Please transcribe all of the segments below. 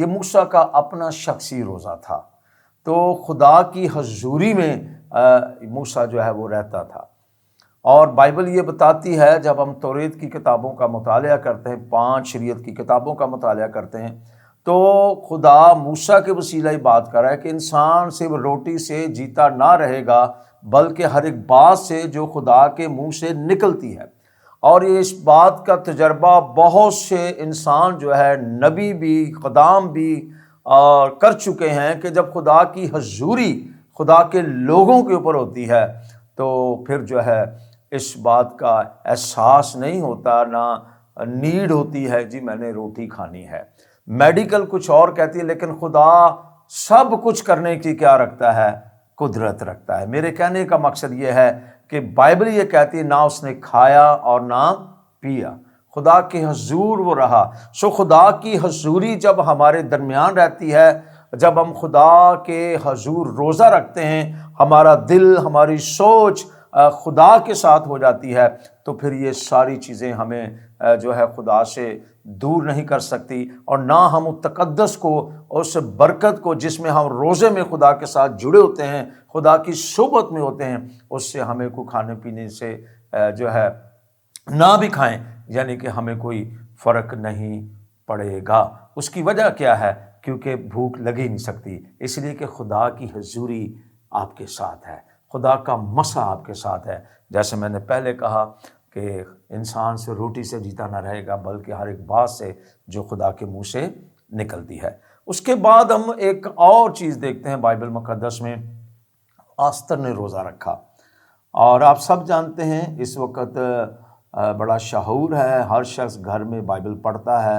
یہ موسیٰ کا اپنا شخصی روزہ تھا۔ تو خدا کی حضوری میں موسیٰ جو ہے وہ رہتا تھا۔ اور بائبل یہ بتاتی ہے، جب ہم توریت کی کتابوں کا مطالعہ کرتے ہیں، 5 شریعت کی کتابوں کا مطالعہ کرتے ہیں، تو خدا موسیٰ کے وسیلہ ہی بات کر رہا ہے کہ انسان صرف روٹی سے جیتا نہ رہے گا، بلکہ ہر ایک بات سے جو خدا کے منہ سے نکلتی ہے۔ اور یہ اس بات کا تجربہ بہت سے انسان جو ہے، نبی بھی، خدام بھی کر چکے ہیں کہ جب خدا کی حضوری خدا کے لوگوں کے اوپر ہوتی ہے تو پھر جو ہے اس بات کا احساس نہیں ہوتا، نہ نیڈ ہوتی ہے جی میں نے روٹی کھانی ہے۔ میڈیکل کچھ اور کہتی ہے، لیکن خدا سب کچھ کرنے کی کیا رکھتا ہے؟ قدرت رکھتا ہے۔ میرے کہنے کا مقصد یہ ہے کہ بائبل یہ کہتی ہے، نہ اس نے کھایا اور نہ پیا، خدا کے حضور وہ رہا۔ سو خدا کی حضوری جب ہمارے درمیان رہتی ہے، جب ہم خدا کے حضور روزہ رکھتے ہیں، ہمارا دل، ہماری سوچ خدا کے ساتھ ہو جاتی ہے، تو پھر یہ ساری چیزیں ہمیں جو ہے خدا سے دور نہیں کر سکتی، اور نہ ہم تقدس کو، اس برکت کو جس میں ہم روزے میں خدا کے ساتھ جڑے ہوتے ہیں، خدا کی صحبت میں ہوتے ہیں، اس سے ہمیں کو کھانے پینے سے جو ہے نہ بھی کھائیں، یعنی کہ ہمیں کوئی فرق نہیں پڑے گا۔ اس کی وجہ کیا ہے؟ کیونکہ بھوک لگی نہیں سکتی، اس لیے کہ خدا کی حضوری آپ کے ساتھ ہے، خدا کا مسا آپ کے ساتھ ہے۔ جیسے میں نے پہلے کہا کہ انسان سے روٹی سے جیتا نہ رہے گا، بلکہ ہر ایک بات سے جو خدا کے منہ سے نکلتی ہے۔ اس کے بعد ہم ایک اور چیز دیکھتے ہیں بائبل مقدس میں، آستر نے روزہ رکھا۔ اور آپ سب جانتے ہیں اس وقت بڑا شعور ہے، ہر شخص گھر میں بائبل پڑھتا ہے،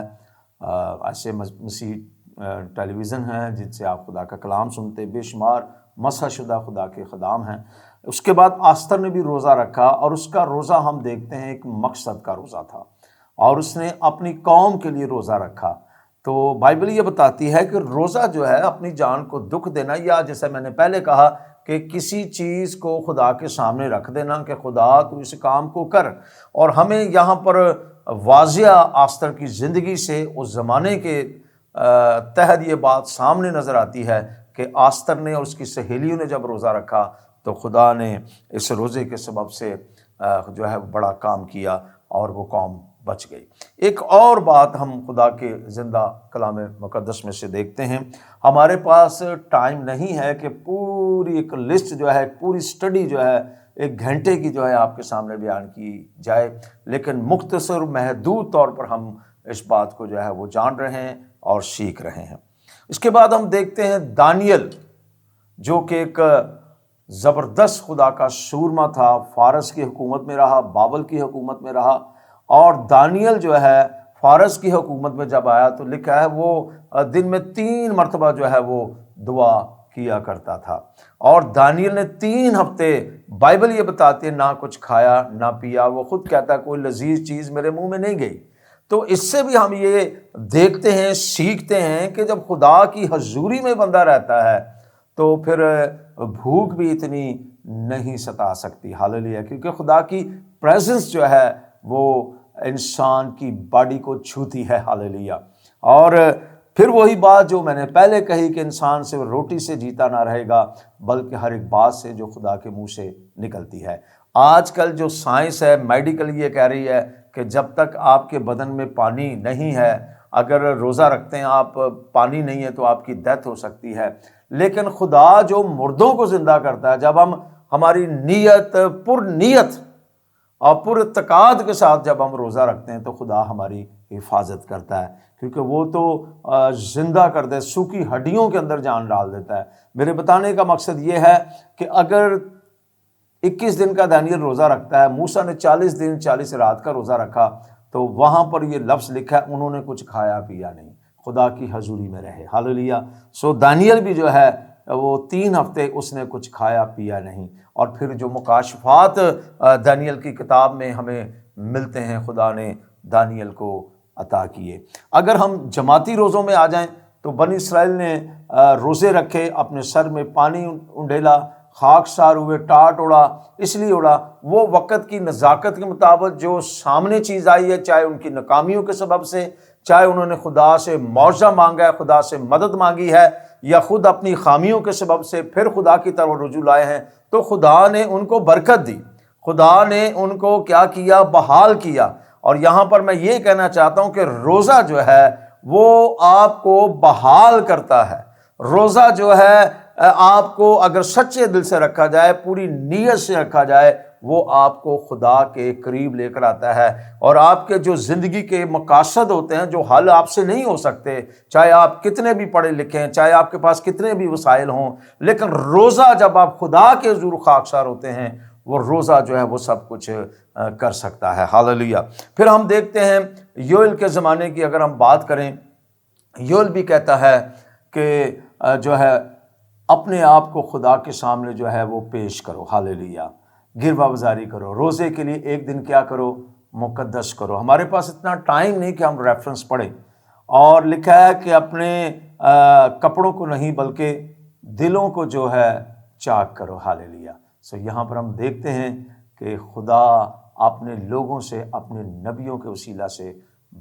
ایسے مسیح ٹیلی ویژن ہیں جن سے آپ خدا کا کلام سنتے، بے شمار مسح شدہ خدا کے خدام ہیں۔ اس کے بعد آستر نے بھی روزہ رکھا، اور اس کا روزہ ہم دیکھتے ہیں ایک مقصد کا روزہ تھا، اور اس نے اپنی قوم کے لیے روزہ رکھا۔ تو بائبل یہ بتاتی ہے کہ روزہ جو ہے اپنی جان کو دکھ دینا، یا جیسے میں نے پہلے کہا کہ کسی چیز کو خدا کے سامنے رکھ دینا کہ خدا تو اس کام کو کر۔ اور ہمیں یہاں پر واضح آستر کی زندگی سے اس زمانے کے تحت یہ بات سامنے نظر آتی ہے کہ آستر نے اور اس کی سہیلیوں نے جب روزہ رکھا تو خدا نے اس روزے کے سبب سے جو ہے بڑا کام کیا، اور وہ قوم بچ گئی۔ ایک اور بات ہم خدا کے زندہ کلام مقدس میں سے دیکھتے ہیں، ہمارے پاس ٹائم نہیں ہے کہ پوری ایک لسٹ جو ہے، پوری سٹڈی جو ہے 1 گھنٹے کی جو ہے آپ کے سامنے بیان کی جائے، لیکن مختصر محدود طور پر ہم اس بات کو جو ہے وہ جان رہے ہیں اور سیکھ رہے ہیں۔ اس کے بعد ہم دیکھتے ہیں دانیل، جو کہ ایک زبردست خدا کا سورما تھا، فارس کی حکومت میں رہا، بابل کی حکومت میں رہا، اور دانیل جو ہے فارس کی حکومت میں جب آیا تو لکھا ہے وہ دن میں 3 مرتبہ جو ہے وہ دعا کیا کرتا تھا، اور دانیل نے 3 ہفتے، بائبل یہ بتاتی ہے، نہ کچھ کھایا نہ پیا۔ وہ خود کہتا ہے کوئی لذیذ چیز میرے منہ میں نہیں گئی۔ تو اس سے بھی ہم یہ دیکھتے ہیں، سیکھتے ہیں کہ جب خدا کی حضوری میں بندہ رہتا ہے تو پھر بھوک بھی اتنی نہیں ستا سکتی۔ ہاللیلویا، کیونکہ خدا کی پریزنس جو ہے وہ انسان کی باڈی کو چھوتی ہے۔ ہاللیلویا۔ اور پھر وہی بات جو میں نے پہلے کہی کہ انسان صرف روٹی سے جیتا نہ رہے گا، بلکہ ہر ایک بات سے جو خدا کے منہ سے نکلتی ہے۔ آج کل جو سائنس ہے، میڈیکل یہ کہہ رہی ہے کہ جب تک آپ کے بدن میں پانی نہیں ہے، اگر روزہ رکھتے ہیں آپ، پانی نہیں ہے تو آپ کی ڈیتھ ہو سکتی ہے، لیکن خدا جو مردوں کو زندہ کرتا ہے، جب ہم ہماری نیت پر نیت اور پر اعتقاد کے ساتھ جب ہم روزہ رکھتے ہیں تو خدا ہماری حفاظت کرتا ہے، کیونکہ وہ تو زندہ کر دے، سوکھی ہڈیوں کے اندر جان ڈال دیتا ہے۔ میرے بتانے کا مقصد یہ ہے کہ اگر 21 دن کا دانیل روزہ رکھتا ہے، موسیٰ نے 40 دن 40 رات کا روزہ رکھا، تو وہاں پر یہ لفظ لکھا ہے انہوں نے کچھ کھایا پیا نہیں، خدا کی حضوری میں رہے۔ ہاللیلویا۔ سو دانیل بھی جو ہے وہ 3 ہفتے اس نے کچھ کھایا پیا نہیں، اور پھر جو مکاشفات دانیل کی کتاب میں ہمیں ملتے ہیں، خدا نے دانیل کو عطا کیے۔ اگر ہم جماعتی روزوں میں آ جائیں تو بنی اسرائیل نے روزے رکھے، اپنے سر میں پانی انڈیلا، خاک سار ہوئے، ٹاٹ اڑا، اس لیے اڑا وہ وقت کی نزاکت کے مطابق جو سامنے چیز آئی ہے، چاہے ان کی ناکامیوں کے سبب سے، چاہے انہوں نے خدا سے معاوضہ مانگا ہے، خدا سے مدد مانگی ہے، یا خود اپنی خامیوں کے سبب سے پھر خدا کی طرف رجوع لائے ہیں، تو خدا نے ان کو برکت دی، خدا نے ان کو کیا کیا؟ بحال کیا۔ اور یہاں پر میں یہ کہنا چاہتا ہوں کہ روزہ جو ہے وہ آپ کو بحال کرتا ہے۔ روزہ جو ہے آپ کو اگر سچے دل سے رکھا جائے، پوری نیت سے رکھا جائے، وہ آپ کو خدا کے قریب لے کر آتا ہے، اور آپ کے جو زندگی کے مقاصد ہوتے ہیں جو حل آپ سے نہیں ہو سکتے، چاہے آپ کتنے بھی پڑھے لکھے ہیں، چاہے آپ کے پاس کتنے بھی وسائل ہوں، لیکن روزہ جب آپ خدا کے حضور خاکسار ہوتے ہیں، وہ روزہ جو ہے وہ سب کچھ کر سکتا ہے۔ ہاللیلویہ۔ پھر ہم دیکھتے ہیں یوئیل کے زمانے کی اگر ہم بات کریں، یوئیل بھی کہتا ہے کہ جو ہے اپنے آپ کو خدا کے سامنے جو ہے وہ پیش کرو، ہاللیلویہ، گروا بزاری کرو، روزے کے لیے ایک دن کیا کرو؟ مقدس کرو۔ ہمارے پاس اتنا ٹائم نہیں کہ ہم ریفرنس پڑھیں، اور لکھا ہے کہ اپنے کپڑوں کو نہیں بلکہ دلوں کو جو ہے چاک کرو، ہاللیلویہ۔ سو یہاں پر ہم دیکھتے ہیں کہ خدا اپنے لوگوں سے، اپنے نبیوں کے وسیلہ سے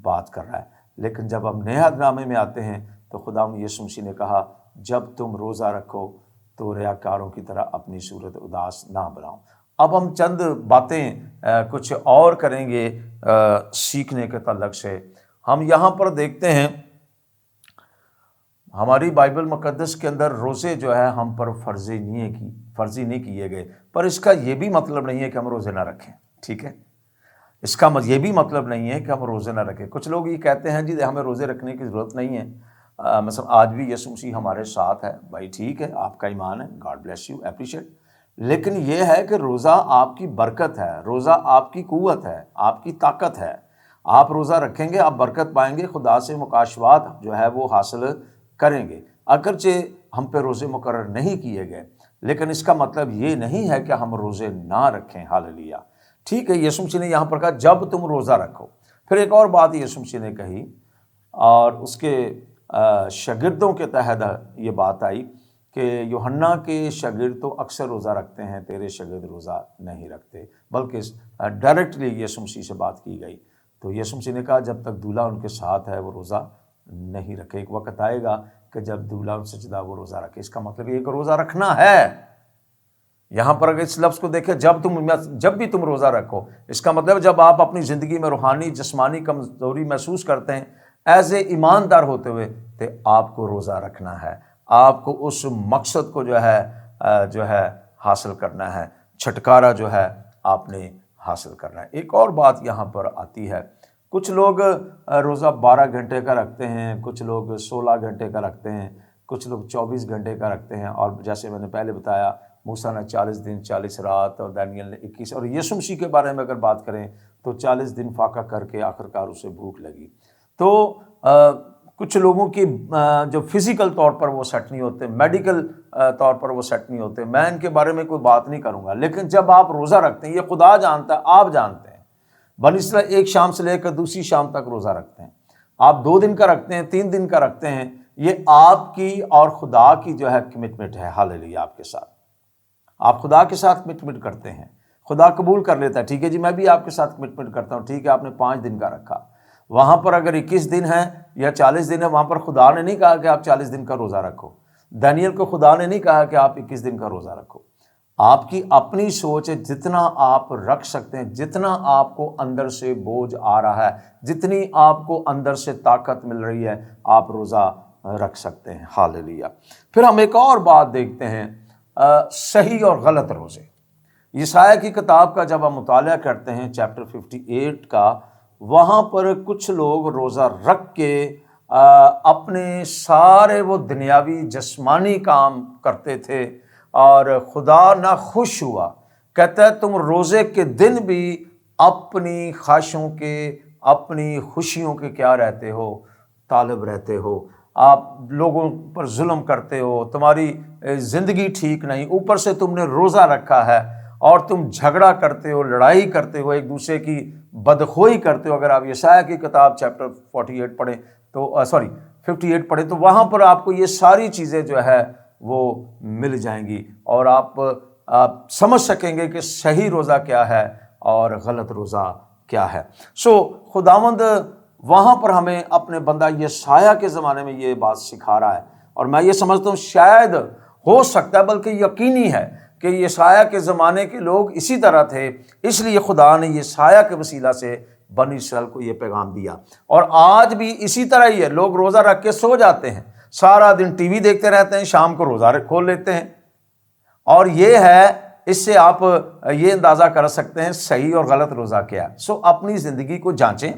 بات کر رہا ہے۔ لیکن جب ہم نئے عہد نامے میں آتے ہیں تو خدا یسوع مسیح نے کہا جب تم روزہ رکھو تو ریاکاروں کی طرح اپنی صورت اداس نہ بناؤ۔ اب ہم چند باتیں کچھ اور کریں گے سیکھنے کے تعلق سے۔ ہم یہاں پر دیکھتے ہیں ہماری بائبل مقدس کے اندر روزے جو ہے ہم پر فرضی نہیں کیے گئے، پر اس کا یہ بھی مطلب نہیں ہے کہ ہم روزے نہ رکھیں، ٹھیک ہے؟ اس کا یہ بھی مطلب نہیں ہے کہ ہم روزے نہ رکھیں۔ کچھ لوگ یہ کہتے ہیں جی ہمیں روزے رکھنے کی ضرورت نہیں ہے، مثلا آج بھی یسوع مسیح ہمارے ساتھ ہے، بھائی ٹھیک ہے، آپ کا ایمان ہے، گاڈ بلیس یو، اپریشیٹ، لیکن یہ ہے کہ روزہ آپ کی برکت ہے، روزہ آپ کی قوت ہے، آپ کی طاقت ہے۔ آپ روزہ رکھیں گے، آپ برکت پائیں گے، خدا سے مکاشفات جو ہے وہ حاصل کریں گے۔ اگرچہ ہم پہ روزے مقرر نہیں کیے گئے، لیکن اس کا مطلب یہ نہیں ہے کہ ہم روزے نہ رکھیں، ہاللیلویہ۔ ٹھیک ہے، یسوع مسیح نے یہاں پر کہا جب تم روزہ رکھو۔ پھر ایک اور بات یسوع مسیح نے کہی، اور اس کے شاگردوں کے تحت یہ بات آئی کہ یوحنا کے شاگرد تو اکثر روزہ رکھتے ہیں، تیرے شاگرد روزہ نہیں رکھتے، بلکہ ڈائریکٹلی یسوع مسیح سے بات کی گئی۔ تو یسوع مسیح نے کہا جب تک دولہا ان کے ساتھ ہے وہ روزہ نہیں رکھے۔ ایک وقت آئے گا کہ جب دولہا ان سے جدا وہ روزہ رکھے۔ اس کا مطلب یہ کہ روزہ رکھنا ہے۔ یہاں پر اگر اس لفظ کو دیکھیں جب بھی تم روزہ رکھو، اس کا مطلب جب آپ اپنی زندگی میں روحانی جسمانی کمزوری محسوس کرتے ہیں، ایز اے ایماندار ہوتے ہوئے، تو آپ کو روزہ رکھنا ہے، آپ کو اس مقصد کو جو ہے حاصل کرنا ہے، چھٹکارا جو ہے آپ نے حاصل کرنا ہے۔ ایک اور بات یہاں پر آتی ہے، کچھ لوگ روزہ 12 گھنٹے کا رکھتے ہیں، کچھ لوگ 16 گھنٹے کا رکھتے ہیں، کچھ لوگ 24 گھنٹے کا رکھتے ہیں، اور جیسے میں نے پہلے بتایا موسیٰ نے 40 دن 40 رات اور دانیل نے 21، اور یسوع مسیح کے بارے میں اگر بات کریں تو 40 دن فاقہ کر کے آخرکار اسے بھوک لگی۔ تو کچھ لوگوں کی جو فزیکل طور پر وہ سیٹ نہیں ہوتے، میڈیکل طور پر وہ سیٹ نہیں ہوتے، میں ان کے بارے میں کوئی بات نہیں کروں گا، لیکن جب آپ روزہ رکھتے ہیں، یہ خدا جانتا ہے، آپ جانتے ہیں، بنی اسرائیل ایک شام سے لے کر دوسری شام تک روزہ رکھتے ہیں، آپ 2 دن کا رکھتے ہیں، 3 دن کا رکھتے ہیں، یہ آپ کی اور خدا کی جو ہے کمٹمنٹ ہے، ہاللیلویہ، آپ کے ساتھ، آپ خدا کے ساتھ کمٹمنٹ کرتے ہیں، خدا قبول کر لیتا ہے، ٹھیک ہے جی میں بھی آپ کے ساتھ کمٹمنٹ کرتا ہوں، ٹھیک ہے آپ نے 5 دن کا رکھا، وہاں پر اگر 21 دن ہے یا 40 دن ہے، وہاں پر خدا نے نہیں کہا کہ آپ 40 دن کا روزہ رکھو، دانیل کو خدا نے نہیں کہا کہ آپ 21 دن کا روزہ رکھو، آپ کی اپنی سوچ ہے، جتنا آپ رکھ سکتے ہیں، جتنا آپ کو اندر سے بوجھ آ رہا ہے، جتنی آپ کو اندر سے طاقت مل رہی ہے، آپ روزہ رکھ سکتے ہیں، ہاللیلویہ۔ پھر ہم ایک اور بات دیکھتے ہیں، صحیح اور غلط روزے۔ یسایہ کی کتاب کا جب ہم مطالعہ کرتے ہیں چیپٹر 58 کا، وہاں پر کچھ لوگ روزہ رکھ کے اپنے سارے وہ دنیاوی جسمانی کام کرتے تھے، اور خدا نہ خوش ہوا، کہتا ہے تم روزے کے دن بھی اپنی خواہشوں کے، اپنی خوشیوں کے کیا رہتے ہو؟ طالب رہتے ہو، آپ لوگوں پر ظلم کرتے ہو، تمہاری زندگی ٹھیک نہیں، اوپر سے تم نے روزہ رکھا ہے، اور تم جھگڑا کرتے ہو، لڑائی کرتے ہو، ایک دوسرے کی بدخوئی کرتے ہو۔ اگر آپ یسایہ کی کتاب چیپٹر 48 پڑھیں تو 58 پڑھیں تو وہاں پر آپ کو یہ ساری چیزیں جو ہے وہ مل جائیں گی، اور آپ سمجھ سکیں گے کہ صحیح روزہ کیا ہے اور غلط روزہ کیا ہے۔ خداوند وہاں پر ہمیں اپنے بندہ یشعیاہ کے زمانے میں یہ بات سکھا رہا ہے، اور میں یہ سمجھتا ہوں شاید ہو سکتا ہے بلکہ یقینی ہے کہ یشعیاہ کے زمانے کے لوگ اسی طرح تھے، اس لیے خدا نے یشعیاہ کے وسیلہ سے بنی اسرائیل کو یہ پیغام دیا۔ اور آج بھی اسی طرح ہی ہے، لوگ روزہ رکھ کے سو جاتے ہیں، سارا دن ٹی وی دیکھتے رہتے ہیں، شام کو روزہ کھول لیتے ہیں، اور یہ ہے، اس سے آپ یہ اندازہ کر سکتے ہیں صحیح اور غلط روزہ کیا ہے۔ سو اپنی زندگی کو جانچیں،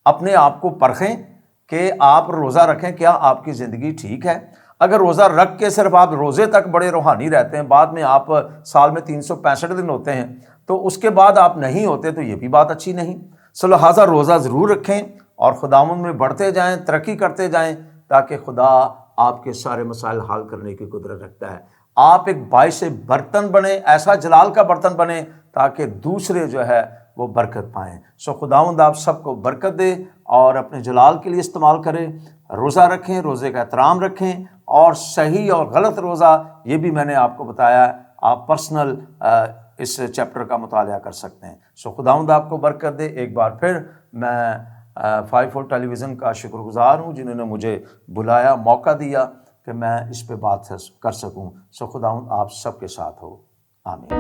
اپنے آپ کو پرکھیں کہ آپ روزہ رکھیں، کیا آپ کی زندگی ٹھیک ہے؟ اگر روزہ رکھ کے صرف آپ روزے تک بڑے روحانی رہتے ہیں، بعد میں آپ سال میں 365 دن ہوتے ہیں تو اس کے بعد آپ نہیں ہوتے، تو یہ بھی بات اچھی نہیں۔ سو لہٰذا روزہ ضرور رکھیں اور خداوند میں بڑھتے جائیں، ترقی کرتے جائیں، تاکہ خدا آپ کے سارے مسائل حل کرنے کی قدرت رکھتا ہے۔ آپ ایک باعث برتن بنیں، ایسا جلال کا برتن بنیں تاکہ دوسرے جو ہے وہ برکت پائیں۔ سو خداوند آپ سب کو برکت دے اور اپنے جلال کے لیے استعمال کرے۔ روزہ رکھیں، روزے کا احترام رکھیں، اور صحیح اور غلط روزہ یہ بھی میں نے آپ کو بتایا ہے، آپ پرسنل اس چیپٹر کا مطالعہ کر سکتے ہیں۔ سو خداوند آپ کو برکت دے۔ ایک بار پھر میں 5 ٹیلی ویژن کا شکر گزار ہوں جنہوں نے مجھے بلایا، موقع دیا کہ میں اس پہ بات کر سکوں۔ سو خداوند آپ سب کے ساتھ ہو، آمین۔